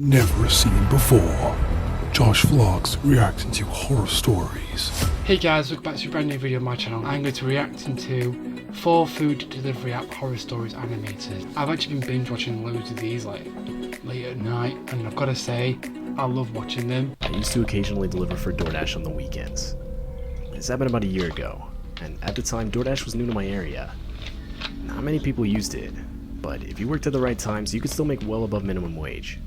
Never seen before. Josh Vlogs reacting to horror stories. Hey guys, welcome back to a brand new video on my channel. I'm going to be reacting to 4 food delivery app horror stories animated. I've actually been binge watching loads of these like late at night, and I've got to say, I love watching them. I used to occasionally deliver for DoorDash on the weekends. This happened about a year ago, and at the time DoorDash was new to my area. Not many people used it, but if you worked at the right times, you could still make well above minimum wage.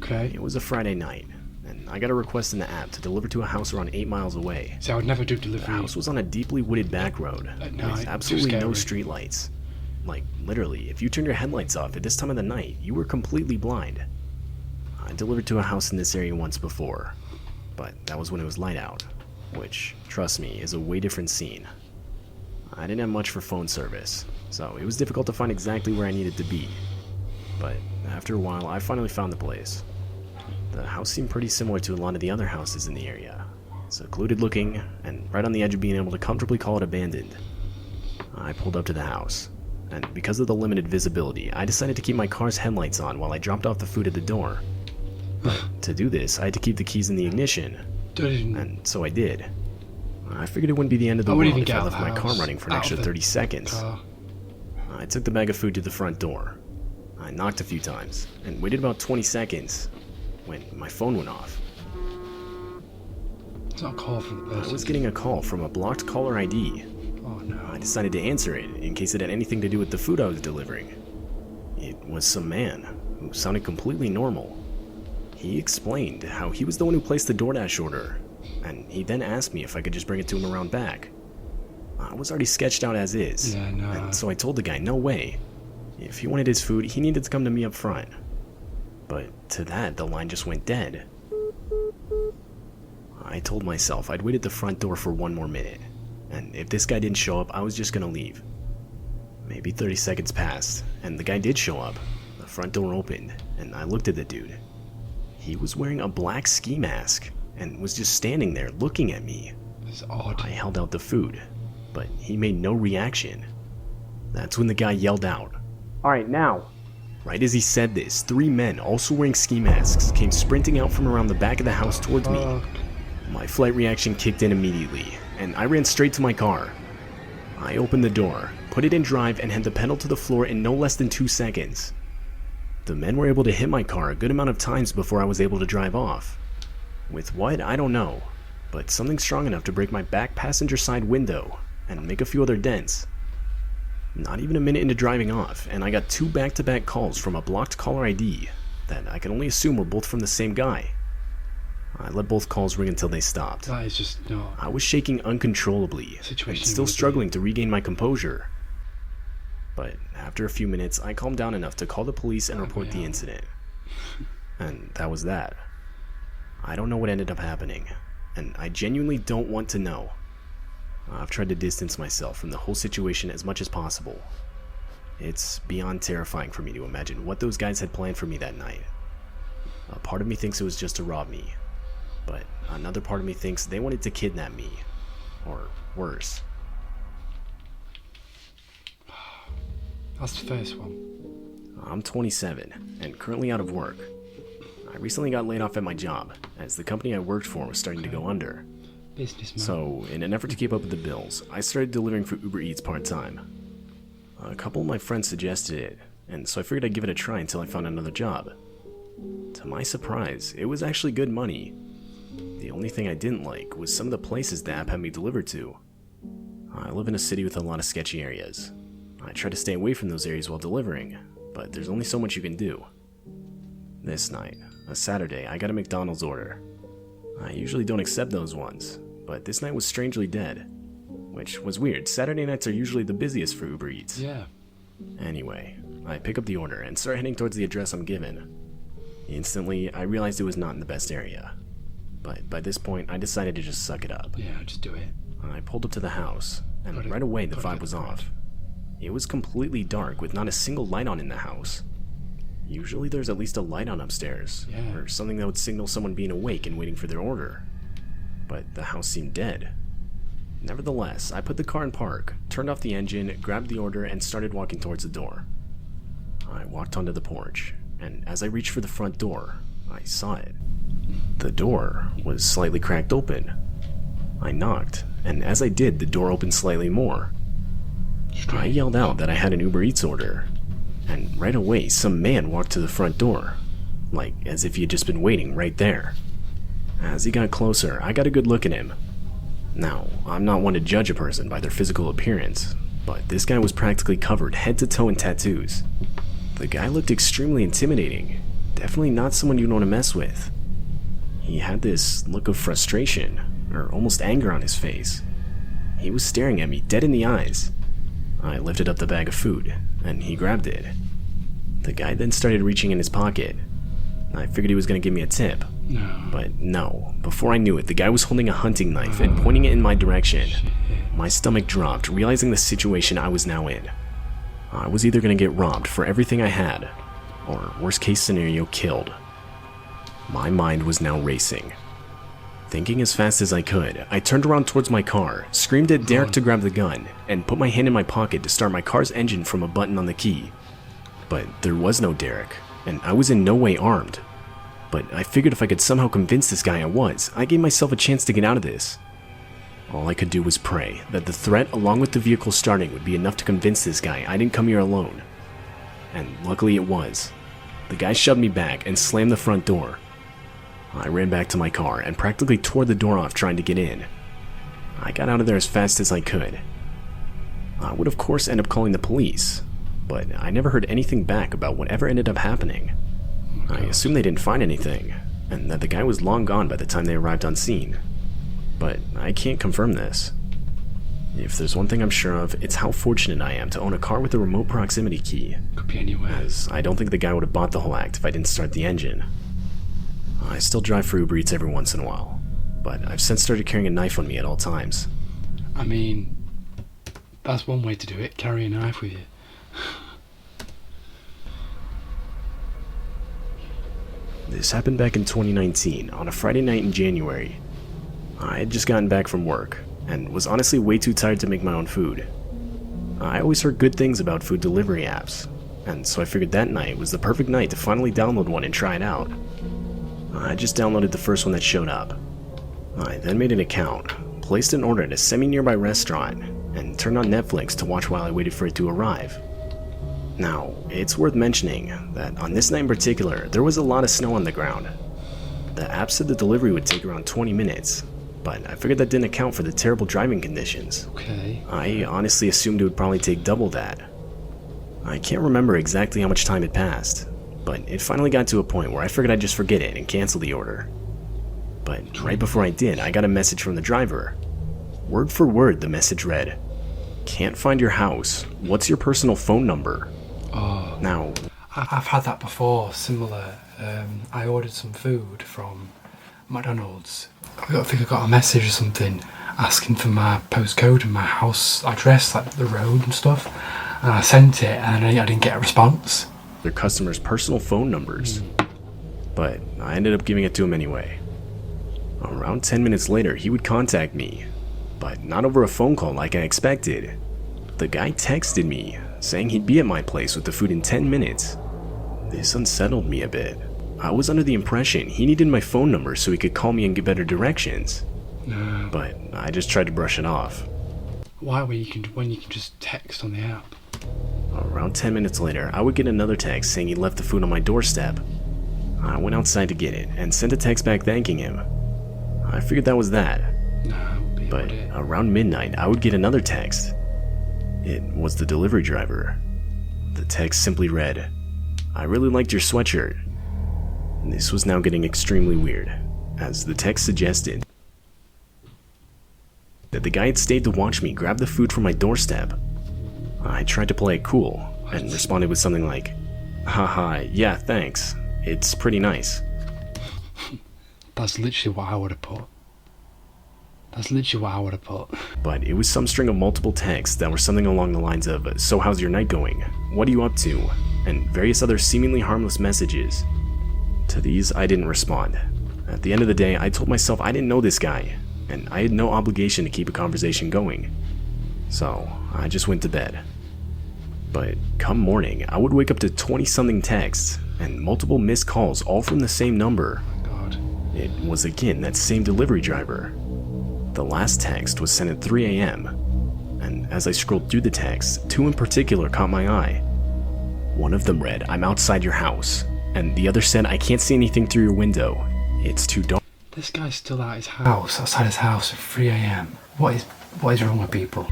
Okay. It was a Friday night, and I got a request in the app to deliver to a house around 8 miles away. See, I would never do delivery. The house was on a deeply wooded back road At night. with absolutely no street lights. Like, literally, if you turned your headlights off at this time of the night, you were completely blind. I delivered to a house in this area once before, but that was when it was light out, which, trust me, is a way different scene. I didn't have much for phone service, so it was difficult to find exactly where I needed to be. But after a while, I finally found the place. The house seemed pretty similar to a lot of the other houses in the area. Secluded looking, and right on the edge of being able to comfortably call it abandoned. I pulled up to the house, and because of the limited visibility, I decided to keep my car's headlights on while I dropped off the food at the door. But to do this, I had to keep the keys in the ignition, and so I did. I figured it wouldn't be the end of the world if I left my car running for an extra 30 seconds. I took the bag of food to the front door. I knocked a few times, and waited about 20 seconds when my phone went off. It's not a call from the person. I was getting a call from a blocked caller ID. Oh no. I decided to answer it in case it had anything to do with the food I was delivering. It was some man who sounded completely normal. He explained how he was the one who placed the DoorDash order, and he then asked me if I could just bring it to him around back. I was already sketched out as is, and so I told the guy no way. If he wanted his food, he needed to come to me up front. But to that, the line just went dead. I told myself I'd wait at the front door for 1 more minute, and if this guy didn't show up, I was just gonna leave. Maybe 30 seconds passed, and the guy did show up. The front door opened, and I looked at the dude. He was wearing a black ski mask, and was just standing there looking at me. It's odd. I held out the food, but he made no reaction. That's when the guy yelled out, "Alright, now." Right as he said this, 3 men, also wearing ski masks, came sprinting out from around the back of the house towards me. My flight reaction kicked in immediately, and I ran straight to my car. I opened the door, put it in drive, and had the pedal to the floor in no less than 2 seconds. The men were able to hit my car a good amount of times before I was able to drive off. With what, I don't know, but something strong enough to break my back passenger side window and make a few other dents. Not even a minute into driving off, and I got 2 back-to-back calls from a blocked caller ID that I can only assume were both from the same guy. I let both calls ring until they stopped. That is just not. I was shaking uncontrollably, and still struggling to regain my composure. But after a few minutes, I calmed down enough to call the police and report the incident. And that was that. I don't know what ended up happening, and I genuinely don't want to know. I've tried to distance myself from the whole situation as much as possible. It's beyond terrifying for me to imagine what those guys had planned for me that night. A part of me thinks it was just to rob me, but another part of me thinks they wanted to kidnap me, or worse. That's the first one. I'm 27, and currently out of work. I recently got laid off at my job, as the company I worked for was starting to go under. Businessman. So, in an effort to keep up with the bills, I started delivering for Uber Eats part-time. A couple of my friends suggested it, and so I figured I'd give it a try until I found another job. To my surprise, it was actually good money. The only thing I didn't like was some of the places the app had me delivered to. I live in a city with a lot of sketchy areas. I try to stay away from those areas while delivering, but there's only so much you can do. This night, a Saturday, I got a McDonald's order. I usually don't accept those ones, but this night was strangely dead, which was weird. Saturday nights are usually the busiest for Uber Eats. Yeah. Anyway, I pick up the order and start heading towards the address I'm given. Instantly, I realized it was not in the best area, but by this point, I decided to just suck it up. Yeah, just do it. I pulled up to the house, and right away the vibe was off. It was completely dark with not a single light on in the house. Usually there's at least a light on upstairs, or something that would signal someone being awake and waiting for their order. But the house seemed dead. Nevertheless, I put the car in park, turned off the engine, grabbed the order, and started walking towards the door. I walked onto the porch, and as I reached for the front door, I saw it. The door was slightly cracked open. I knocked, and as I did, the door opened slightly more. I yelled out that I had an Uber Eats order, and right away some man walked to the front door, like as if he had just been waiting right there. As he got closer, I got a good look at him. Now, I'm not one to judge a person by their physical appearance, but this guy was practically covered head to toe in tattoos. The guy looked extremely intimidating, definitely not someone you'd want to mess with. He had this look of frustration, or almost anger on his face. He was staring at me dead in the eyes. I lifted up the bag of food, and he grabbed it. The guy then started reaching in his pocket. I figured he was going to give me a tip. No. But no, before I knew it, the guy was holding a hunting knife and pointing it in my direction. My stomach dropped, realizing the situation I was now in. I was either going to get robbed for everything I had, or worst case scenario, killed. My mind was now racing. Thinking as fast as I could, I turned around towards my car, screamed at Derek to grab the gun, and put my hand in my pocket to start my car's engine from a button on the key. But there was no Derek, and I was in no way armed. But I figured if I could somehow convince this guy I gave myself a chance to get out of this. All I could do was pray that the threat along with the vehicle starting would be enough to convince this guy I didn't come here alone. And luckily it was. The guy shoved me back and slammed the front door. I ran back to my car and practically tore the door off trying to get in. I got out of there as fast as I could. I would of course end up calling the police, but I never heard anything back about whatever ended up happening. I assumed they didn't find anything, and that the guy was long gone by the time they arrived on scene. But I can't confirm this. If there's one thing I'm sure of, it's how fortunate I am to own a car with a remote proximity key. Could be anywhere. As I don't think the guy would have bought the whole act if I didn't start the engine. I still drive for Uber Eats every once in a while, but I've since started carrying a knife on me at all times. I mean, that's one way to do it, carry a knife with you. This happened back in 2019, on a Friday night in January. I had just gotten back from work, and was honestly way too tired to make my own food. I always heard good things about food delivery apps, and so I figured that night was the perfect night to finally download one and try it out. I just downloaded the first one that showed up. I then made an account, placed an order at a semi-nearby restaurant, and turned on Netflix to watch while I waited for it to arrive. Now, it's worth mentioning that on this night in particular, there was a lot of snow on the ground. The app said the delivery would take around 20 minutes, but I figured that didn't account for the terrible driving conditions. Okay. I honestly assumed it would probably take double that. I can't remember exactly how much time had passed, but it finally got to a point where I figured I'd just forget it and cancel the order. But right before I did, I got a message from the driver. Word for word, the message read, "Can't find your house. What's your personal phone number?" Oh. Now, I've had that before, similar. I ordered some food from McDonald's. I think I got a message or something asking for my postcode and my house address, like the road and stuff. And I sent it and I didn't get a response. their customers' personal phone numbers. But I ended up giving it to him anyway. Around 10 minutes later, he would contact me, but not over a phone call like I expected. The guy texted me, saying he'd be at my place with the food in 10 minutes. This unsettled me a bit. I was under the impression he needed my phone number so he could call me and get better directions. But I just tried to brush it off. Why when you can just text on the app? Around 10 minutes later, I would get another text saying he left the food on my doorstep. I went outside to get it and sent a text back thanking him. I figured that was that. But around midnight, I would get another text. It was the delivery driver. The text simply read, "I really liked your sweatshirt." This was now getting extremely weird, as the text suggested that the guy had stayed to watch me grab the food from my doorstep. I tried to play it cool, and responded with something like, "Haha, yeah, thanks. It's pretty nice." That's literally what I would have put. But it was some string of multiple texts that were something along the lines of, "So how's your night going? What are you up to?" and various other seemingly harmless messages. To these, I didn't respond. At the end of the day, I told myself I didn't know this guy, and I had no obligation to keep a conversation going. So, I just went to bed. But come morning, I would wake up to 20-something texts, and multiple missed calls, all from the same number. God. It was again that same delivery driver. The last text was sent at 3 a.m., and as I scrolled through the texts, two in particular caught my eye. One of them read, "I'm outside your house," and the other said, "I can't see anything through your window. It's too dark." This guy's still at his house, outside his house at 3 a.m. What is wrong with people?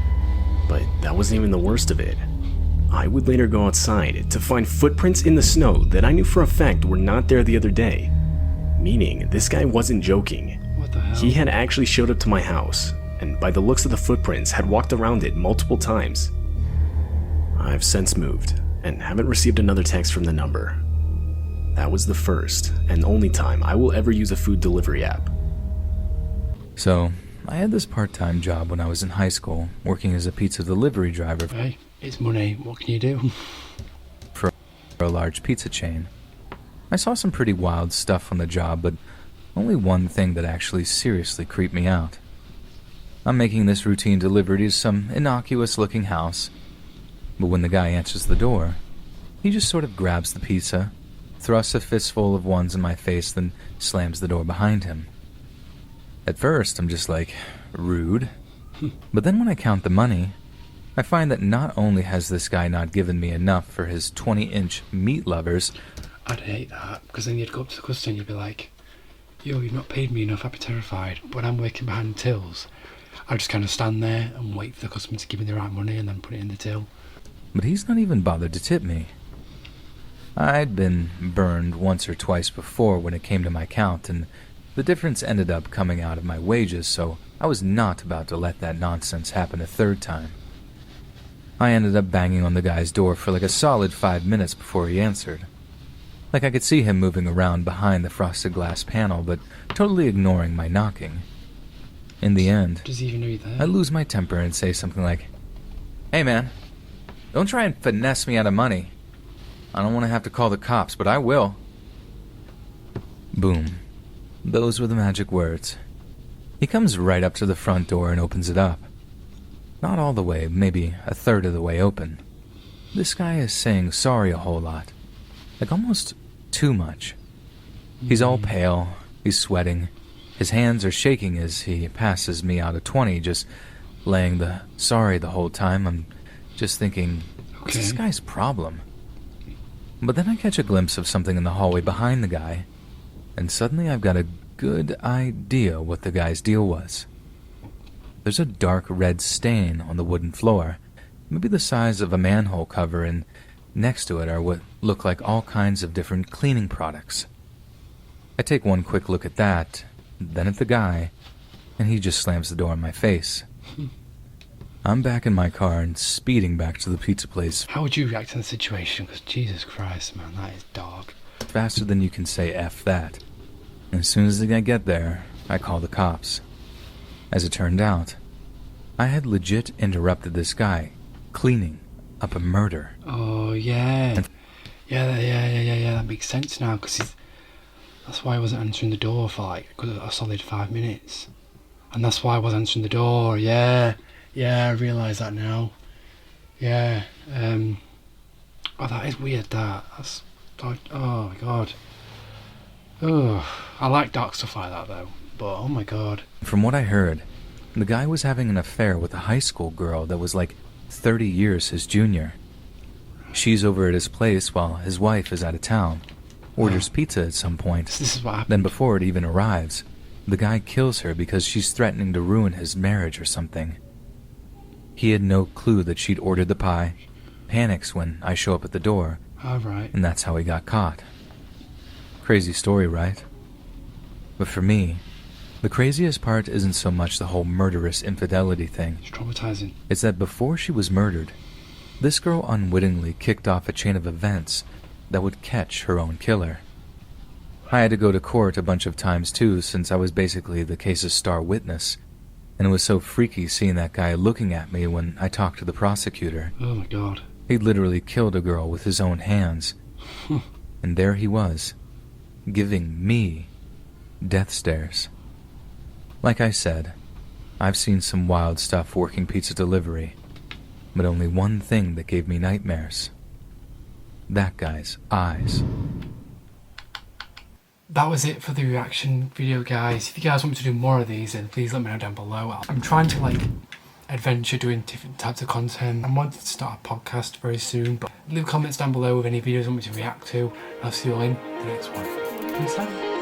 But that wasn't even the worst of it. I would later go outside to find footprints in the snow that I knew for a fact were not there the other day. Meaning, this guy wasn't joking. What the hell? He had actually showed up to my house, and by the looks of the footprints, had walked around it multiple times. I've since moved, and haven't received another text from the number. That was the first and only time I will ever use a food delivery app. So, I had this part-time job when I was in high school, working as a pizza delivery driver Hey, it's money. What can you do? for a large pizza chain. I saw some pretty wild stuff on the job, but only one thing that actually seriously creeped me out. I'm making this routine delivery to some innocuous-looking house, but when the guy answers the door, he just sort of grabs the pizza, thrusts a fistful of ones in my face, then slams the door behind him. At first, I'm just like, rude. But then when I count the money, I find that not only has this guy not given me enough for his 20-inch meat lovers, I'd hate that, because then you'd go up to the customer and you'd be like, yo, you've not paid me enough, I'd be terrified. But when I'm working behind tills, I just kind of stand there and wait for the customer to give me the right money and then put it in the till. but he's not even bothered to tip me. I'd been burned once or twice before when it came to my count, and the difference ended up coming out of my wages, so I was not about to let that nonsense happen a third time. I ended up banging on the guy's door for like a solid 5 minutes before he answered. Like I could see him moving around behind the frosted glass panel, but totally ignoring my knocking. In the end, Does he even know you're there? I lose my temper and say something like, "Hey man, don't try and finesse me out of money. I don't want to have to call the cops, but I will." Boom. Those were the magic words. He comes right up to the front door and opens it up. Not all the way, maybe a third of the way open. This guy is saying sorry a whole lot. Like almost too much. He's all pale, he's sweating. His hands are shaking as he passes me out a 20, just laying the sorry the whole time. I'm just thinking, what's this guy's problem? But then I catch a glimpse of something in the hallway behind the guy, and suddenly I've got a good idea what the guy's deal was. There's a dark red stain on the wooden floor, maybe the size of a manhole cover, and next to it are what look like all kinds of different cleaning products. I take one quick look at that, then at the guy, and he just slams the door in my face. I'm back in my car and speeding back to the pizza place How would you react in the situation? Because Jesus Christ, man, that is dark. faster than you can say F that. And as soon as I get there, I call the cops. As it turned out, I had legit interrupted this guy cleaning up a murder. Oh, yeah. Yeah, that makes sense now, because that's why I wasn't answering the door for like a solid 5 minutes. And that's why I was answering the door, yeah, I realise that now. Yeah, oh, that is weird, that's, oh my god. Oh, I like dark stuff like that though, but oh my god. From what I heard, the guy was having an affair with a high school girl that was like 30 years his junior. She's over at his place while his wife is out of town, orders pizza at some point. This is what happened. Then before it even arrives, the guy kills her because she's threatening to ruin his marriage or something. He had no clue that she'd ordered the pie, panics when I show up at the door, Alright. and that's how he got caught. Crazy story, right? But for me, the craziest part isn't so much the whole murderous infidelity thing. It's traumatizing. It's that before she was murdered, this girl unwittingly kicked off a chain of events that would catch her own killer. I had to go to court a bunch of times too, since I was basically the case's star witness, and it was so freaky seeing that guy looking at me when I talked to the prosecutor. Oh my god. He'd literally killed a girl with his own hands. And there he was, giving me death stares. Like I said, I've seen some wild stuff working pizza delivery, but only one thing that gave me nightmares. That guy's eyes. that was it for the reaction video, guys. If you guys want me to do more of these, then please let me know down below. I'm trying to like adventure doing different types of content. I'm wanting to start a podcast very soon, but leave comments down below with any videos you want me to react to. I'll see you all in the next one. Peace out.